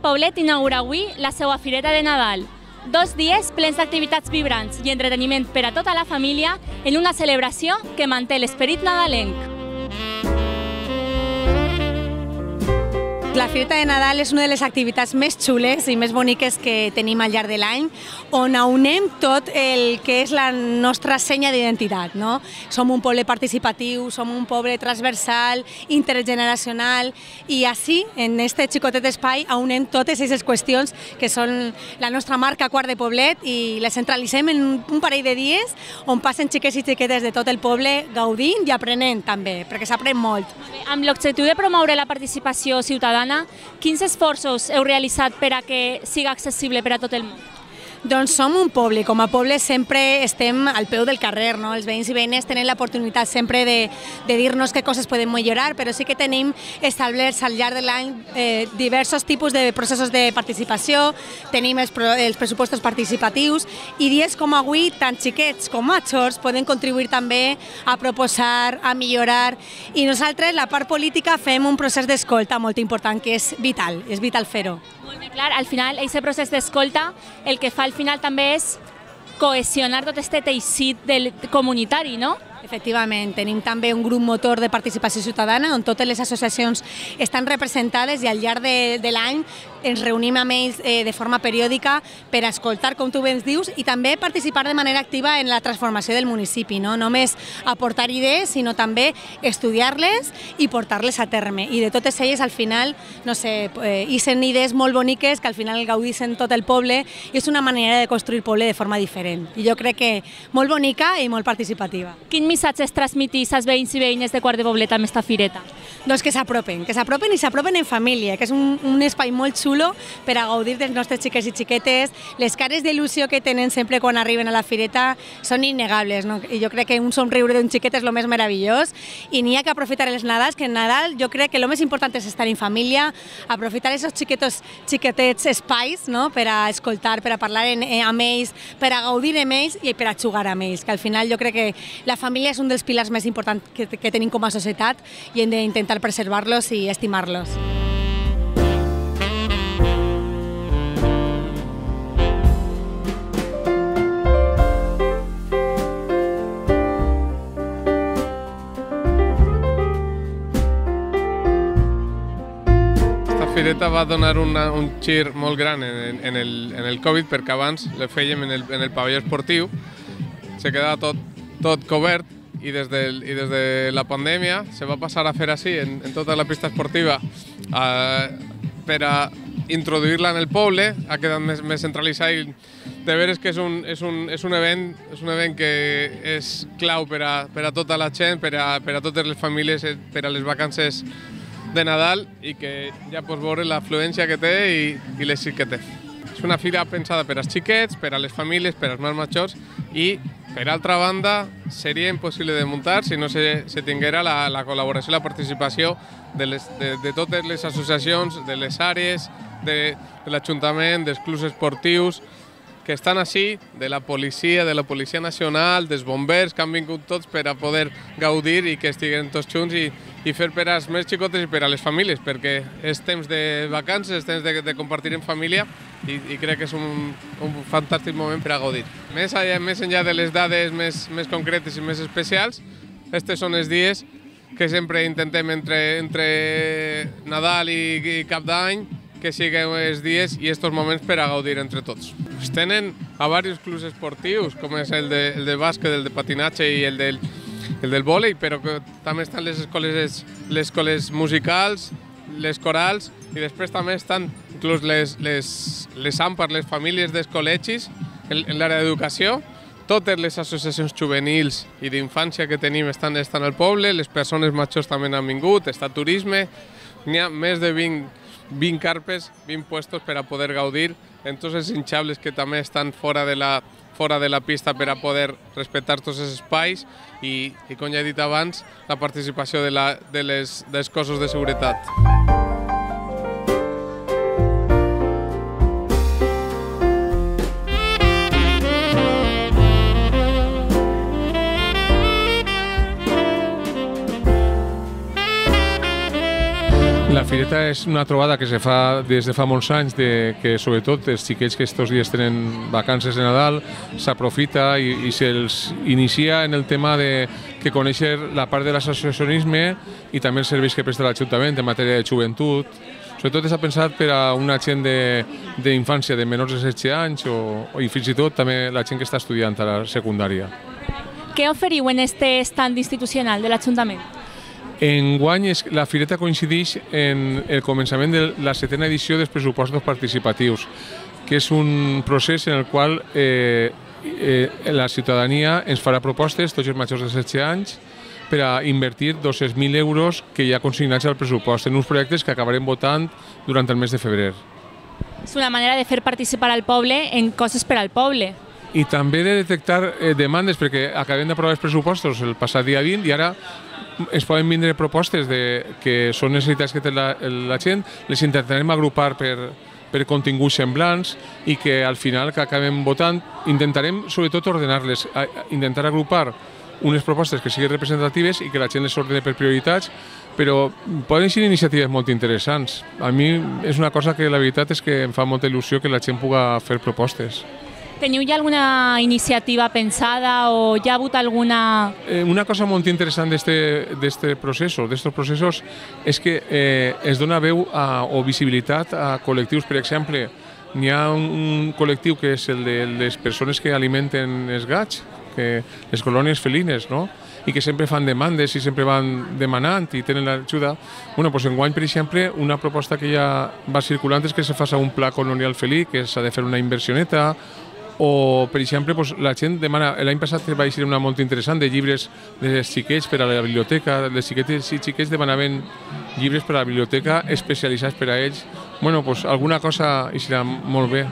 Poblet inaugura avui la seva Fireta de Nadal. 2 dies plens d'activitats vibrants i entreteniment per a tota la família en una celebració que manté l'esperit nadalenc. La Fireta de Nadal és una de les activitats més xules i més boniques que tenim al llarg de l'any, on aunem tot el que és la nostra senya d'identitat. Som un poble participatiu, som un poble transversal, intergeneracional, i així, en aquest xicotet espai, aunem totes aquestes qüestions que són la nostra marca Quart de Poblet i les centralitzem en un parell de dies on passen xiquets i xiquetes de tot el poble gaudint i aprenent també, perquè s'aprèn molt. Amb l'objectiu de promoure la participació ciutadana, quins esforços heu realitzat per a que siga accessible per a tot el món? Doncs som un poble, com a poble sempre estem al peu del carrer, els veïns i veïnes tenen l'oportunitat sempre de dir-nos què coses podem millorar, però sí que tenim establerts al llarg de l'any diversos tipus de processos de participació, tenim els pressupostos participatius i dies com avui, tant xiquets com majors poden contribuir també a proposar, a millorar, i nosaltres, la part política, fem un procés d'escolta molt important que és vital fer-ho. Molt bé, clar, al final, aquest procés d'escolta el que fa al final també és cohesionar tot aquest teixit comunitari, no? Efectivament, tenim també un grup motor de participació ciutadana on totes les associacions estan representades i al llarg de l'any ens reunim amb ells de forma periòdica per escoltar, com tu bé ens dius, i també participar de manera activa en la transformació del municipi, no només aportar idees, sinó també estudiar-les i portar-les a terme. I de totes elles, al final, no sé, ixen idees molt boniques que al final gaudixen tot el poble i és una manera de construir poble de forma diferent. I jo crec que molt bonica i molt participativa. Quin missatge es transmetís als veïns i veïnes de Quart de Poblet amb esta fireta? Doncs que s'apropen i s'apropen en família, que és un espai molt xulo per a gaudir dels nostres xiquets i xiquetes. Les cares d'il·lusió que tenen sempre quan arriben a la fireta són innegables, no? I jo crec que un somriure d'un xiquet és el més meravellós i n'hi ha que aprofitar els Nadals, que en Nadal jo crec que el més important és estar en família, aprofitar aquests xiquetets espais per a escoltar, per a parlar amb ells, per a gaudir amb ells i per a jugar amb ells, que al final jo crec que la família és un dels pilars més importants que tenim com a societat i hem d'intentar preservar-los i estimar-los. Esta fireta va donar un gir molt gran en el Covid, perquè abans le fèiem en el pavelló esportiu, se quedava tot cobert, i des de la pandèmia se va passar a fer així en tota la pista esportiva per a introduir-la en el poble, ha quedat més centralitzat i de veres que és un event que és clau per a tota la gent, per a totes les famílies, per a les vacances de Nadal i que ja pots veure l'afluència que té i l'èxit que té. És una fira pensada per als xiquets, per a les famílies, per als més majors i, per altra banda, seria impossible de muntar si no se tinguera la col·laboració i la participació de totes les associacions, de les àrees, de l'Ajuntament, dels clubs esportius, que estan així, de la Policia Nacional, dels bombers, que han vingut tots per a poder gaudir i que estiguen tots junts i fer per als més xicotes i per a les famílies, perquè és temps de vacances, és temps de compartir en família i crec que és un fantàstic moment per a gaudir. Més enllà de les dades més concretes i més especials, aquests són els dies que sempre intentem entre Nadal i Cap d'Any, que siguin els dies i aquests moments per a gaudir entre tots. Es tenen a diversos clubs esportius, com és el de bàsquet, el de patinatge i el del vòlei, però també estan les escoles musicals, les corals, i després també estan inclús les AMPAs, les famílies dels col·legis, en l'àrea d'educació. Totes les associacions juvenils i d'infància que tenim estan al poble, les persones majors també han vingut, està turisme, n'hi ha més de 20 carpes, 20 puestos per a poder gaudir en tots els hinchables que també estan fora de la pista per a poder respectar tots els espais i, com ja he dit abans, la participació dels cossos de seguretat. fireta és una trobada que se fa des de fa molts anys, que sobretot els xiquets que estos dies tenen vacances de Nadal s'aprofita i se'ls inicia en el tema de que conèixer la part de l'associacionisme i també els serveis que presta l'Ajuntament en matèria de joventut. Sobretot està pensat per a una gent d'infància de menors de 16 anys i fins i tot també la gent que està estudiant a la secundària. Què oferiu en este stand institucional de l'Ajuntament? Enguany la fireta coincideix en el començament de la 7a edició dels pressupostos participatius, que és un procés en el qual la ciutadania ens farà propostes, tots els majors de 16 anys, per a invertir 200.000 euros que hi ha consignats al pressupost en uns projectes que acabarem votant durant el mes de febrer. És una manera de fer participar al poble en coses per al poble. I també de detectar demandes, perquè acabem d'aprovar els pressupostos el passat dia 20 i ara ens poden vindre propostes que són necessitats que té la gent, les intentarem agrupar per continguts semblants i que al final que acabem votant intentarem sobretot ordenar-les, intentar agrupar unes propostes que siguin representatives i que la gent les ordene per prioritats, però poden ser iniciatives molt interessants. A mi és una cosa que la veritat és que em fa molta il·lusió que la gent pugui fer propostes. Teniu ja alguna iniciativa pensada o ja ha hagut alguna... Una cosa molt interessant d'estos processos és que es dona veu o visibilitat a col·lectius. Per exemple, n'hi ha un col·lectiu que és el de les persones que alimenten els gats, les colònies felines, no? I que sempre fan demandes i sempre van demanant i tenen l'ajuda. Doncs enguany, per exemple, una proposta que ja va circulant és que se faci un pla colonial felí, que s'ha de fer una inversioneta, o, per exemple, la gent demana... L'any passat va ser una molt interessant de llibres dels xiquets per a la biblioteca. Les xiquetes i xiquets demanaven llibres per a la biblioteca especialitzats per a ells. Doncs alguna cosa hi serà molt bé.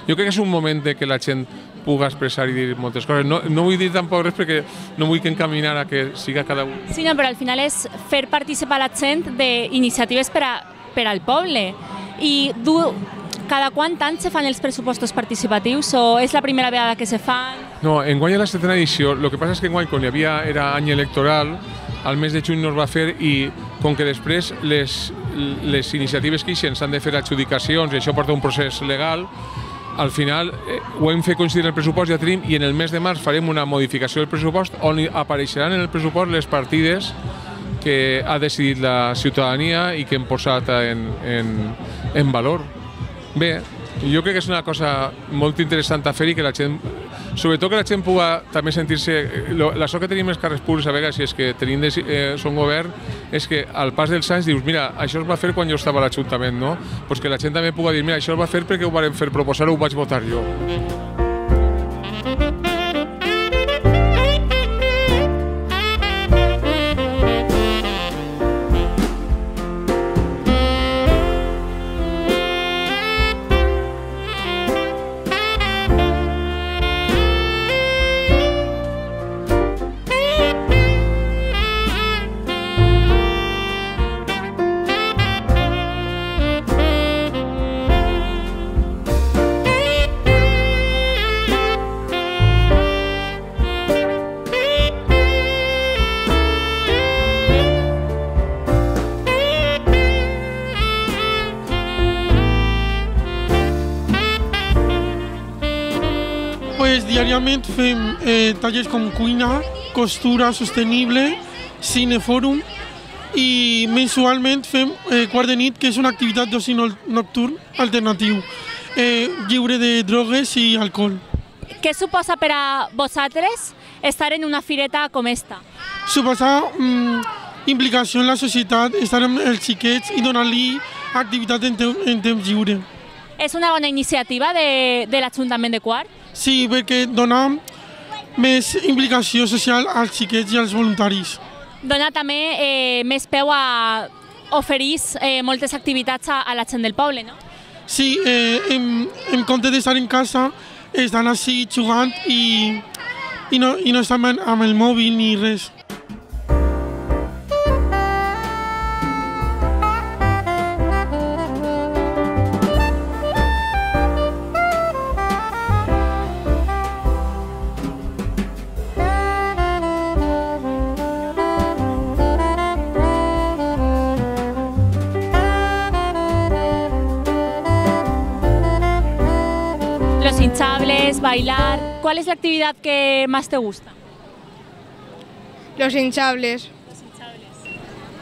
Jo crec que és un moment que la gent pugui expressar i dir moltes coses. No vull dir tampoc res perquè no vull que encaminar a que siga cada un. Sí, no, però al final és fer participar la gent d'iniciatives per al poble. I cada quant tant se fan els pressupostos participatius o és la primera vegada que se fan? No, enguany a la 7a edició. El que passa és que enguany, quan era any electoral, al mes de juny no es va fer i com que després les iniciatives que s'han de fer adjudicacions i això porta un procés legal, al final ho hem fet coincidir en el pressupost, ja tenim, i en el mes de març farem una modificació del pressupost on apareixeran en el pressupost les partides que ha decidit la ciutadania i que hem posat en valor. Bé, jo crec que és una cosa molt interessant a fer i que la gent, sobretot que la gent pugui també sentir-se... La sort que tenim els càrrecs públics a vegades és que tenim son govern és que al pas dels anys dius, mira, això es va fer quan jo estava a l'Ajuntament, no? Doncs que la gent també pugui dir, mira, això es va fer perquè ho vam fer proposar o ho vaig votar jo. Diàriament fem tallers com cuina, costura sostenible, cinefòrum i mensualment fem quart de nit, que és una activitat d'oci nocturn alternatiu, lliure de drogues i alcohol. Què suposa per a vosaltres estar en una fireta com esta? Suposa implicació en la societat, estar amb els xiquets i donar-li activitat en temps lliure. És una bona iniciativa de l'Ajuntament de Quart? Sí, perquè dona més implicació social als xiquets i als voluntaris. Dona també més peu a oferir moltes activitats a la gent del poble, no? Sí, en comptes d'estar en casa, estan així jugant i no estan amb el mòbil ni res. hinchables, bailar. ¿Cuál es la actividad que más te gusta? Los hinchables.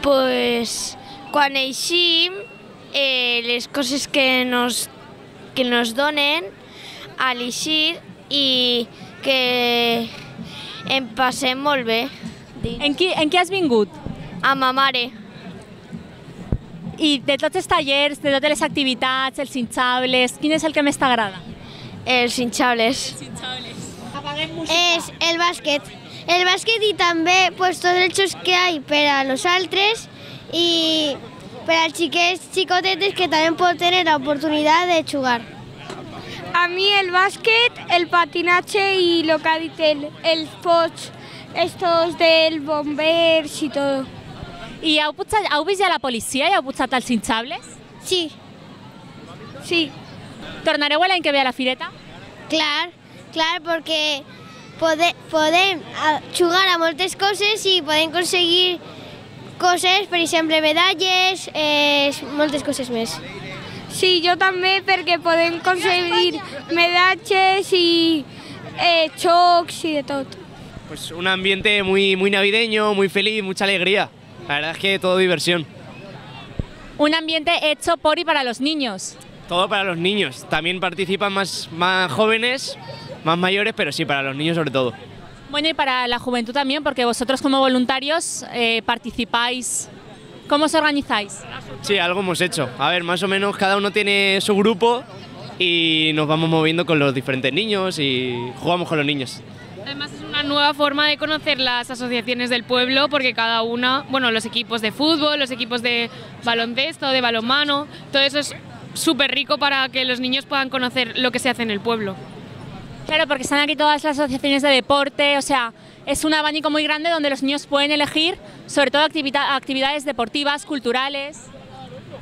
Pues quan eixim, les coses que nos donen a l'eixir i que em passem molt bé. En què has vingut? Amb ma mare. I de tots els tallers, de totes les activitats, els hinchables, quin és el que més t'agrada? Els hinchables. És el bàsquet. El bàsquet i també pues, tots els jocs que hi per a nosaltres i per als xiquets xicotetes que també poden tenir l'oportunitat de jugar. A mi el bàsquet, el patinatge i el que ha dit els pots, estos del bombers i tot. I heu vist ja la policia i heu pujat als hinchables? Sí. Sí. Tornareu l'any que ve a la fireta? Clar, perquè podem jugar a moltes coses i podem aconseguir coses, per exemple, medalles, moltes coses més. Sí, jo també, perquè podem aconseguir medalles i xocs i de tot. Pues un ambiente muy navideño, muy feliz, mucha alegría. La verdad es que todo diversión. Un ambiente hecho por y para los niños. Todo para los niños. También participan más jóvenes, más mayores, pero sí, para los niños sobre todo. Bueno, y para la juventud también, porque vosotros como voluntarios participáis. ¿Cómo os organizáis? Sí, algo hemos hecho. A ver, más o menos cada uno tiene su grupo y nos vamos moviendo con los diferentes niños y jugamos con los niños. Además es una nueva forma de conocer las asociaciones del pueblo porque cada una, bueno, los equipos de fútbol, los equipos de baloncesto, de balonmano, todo eso es súper rico para que los niños puedan conocer lo que se hace en el pueblo. Claro, porque están aquí todas las asociaciones de deporte, o sea, es un abanico muy grande donde los niños pueden elegir, sobre todo actividades deportivas, culturales.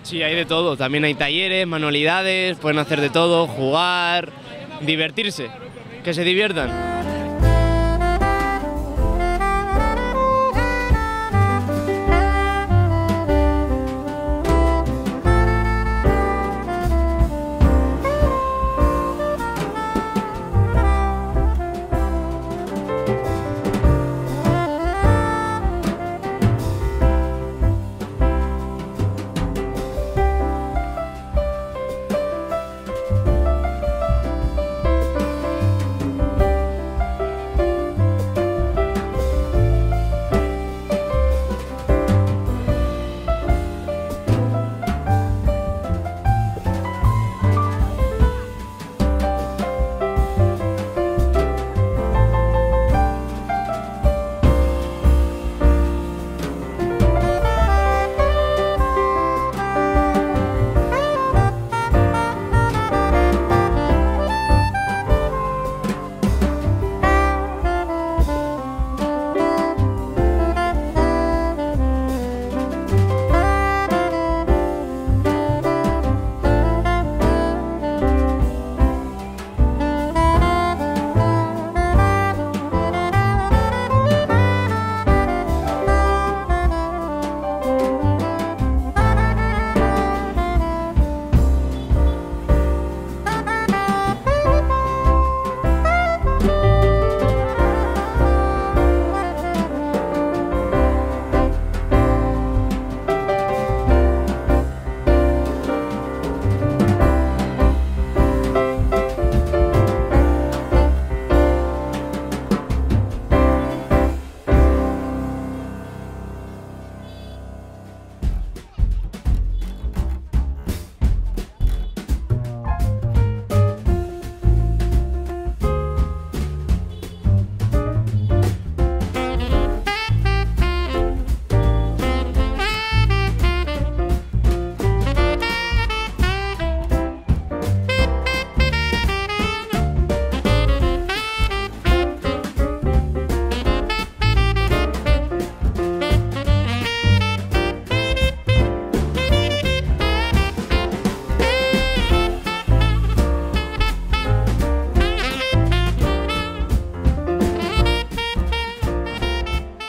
Sí, hay de todo. También hay talleres, manualidades, pueden hacer de todo, jugar, divertirse, que se diviertan.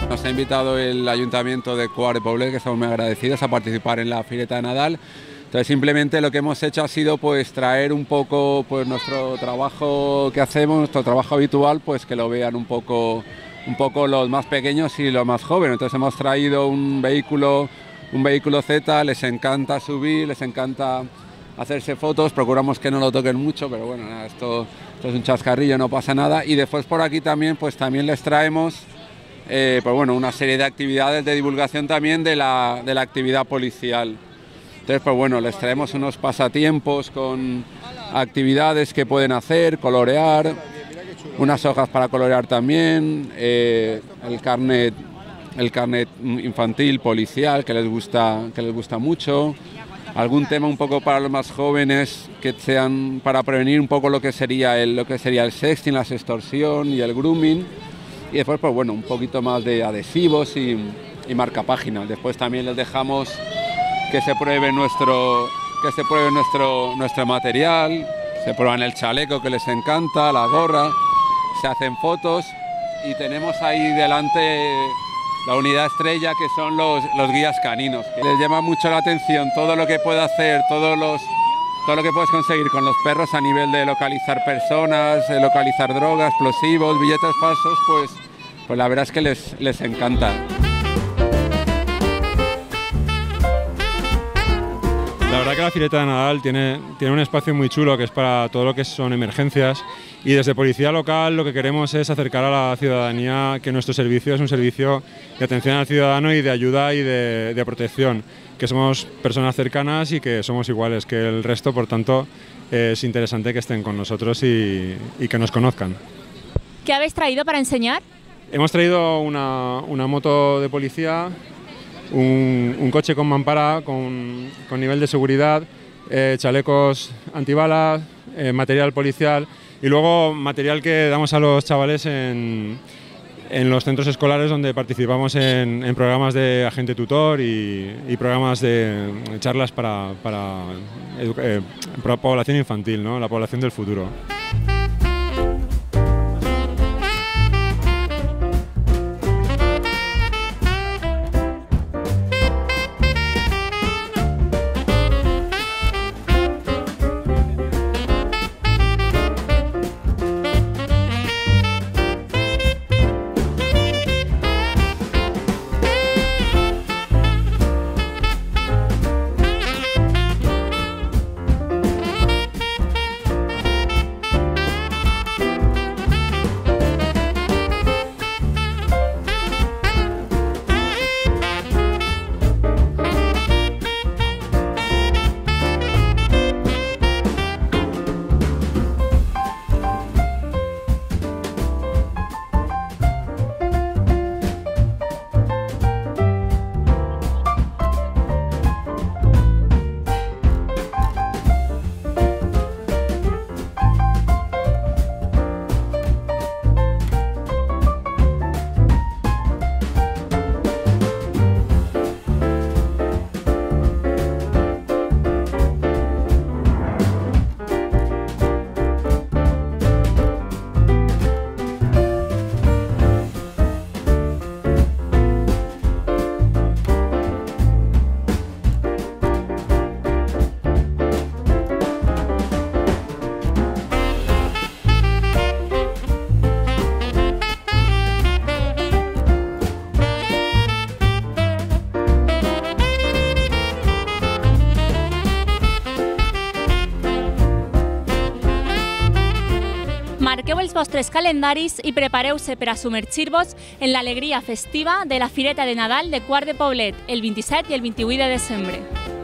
Nos ha invitado el Ayuntamiento de Quart de Poblet, que estamos muy agradecidos a participar en la Fireta de Nadal. Entonces simplemente lo que hemos hecho ha sido pues traer un poco pues nuestro trabajo que hacemos, nuestro trabajo habitual, pues que lo vean un poco los más pequeños y los más jóvenes. Entonces hemos traído un vehículo Z, les encanta subir, les encanta hacerse fotos, procuramos que no lo toquen mucho, pero bueno, nada, esto es un chascarrillo, no pasa nada. Y después por aquí también les traemos pues bueno, una serie de actividades de divulgación también de la actividad policial. Entonces, pues bueno, les traemos unos pasatiempos con actividades que pueden hacer, colorear, unas hojas para colorear también, el carnet infantil policial que les gusta mucho, algún tema un poco para los más jóvenes que sean para prevenir un poco lo que sería el sexting, la extorsión y el grooming, y después pues bueno, un poquito más de adhesivos y marcapáginas. Después también les dejamos que se pruebe nuestro material, se prueban el chaleco que les encanta, la gorra, se hacen fotos y tenemos ahí delante la unidad estrella que son los guías caninos. Les llama mucho la atención todo lo que puede hacer, todo lo que puedes conseguir con los perros a nivel de localizar personas, de localizar drogas, explosivos, billetes falsos, pues la verdad es que les encanta. La verdad que la Fireta de Nadal tiene un espacio muy chulo que es para todo lo que son emergencias, y desde Policía Local lo que queremos es acercar a la ciudadanía que nuestro servicio es un servicio de atención al ciudadano y de ayuda y de protección, que somos personas cercanas y que somos iguales que el resto, por tanto es interesante que estén con nosotros y que nos conozcan. ¿Qué habéis traído para enseñar? Hemos traído una moto de policía, un coche con mampara, con nivel de seguridad, chalecos antibalas, material policial y luego material que damos a los chavales en los centros escolares donde participamos en programas de agente tutor y programas de charlas para población infantil, ¿no? La población del futuro. Marqueu els vostres calendaris i prepareu-se per a submergir-vos en l'alegria festiva de la Fireta de Nadal de Quart de Poblet el 27 i el 28 de desembre.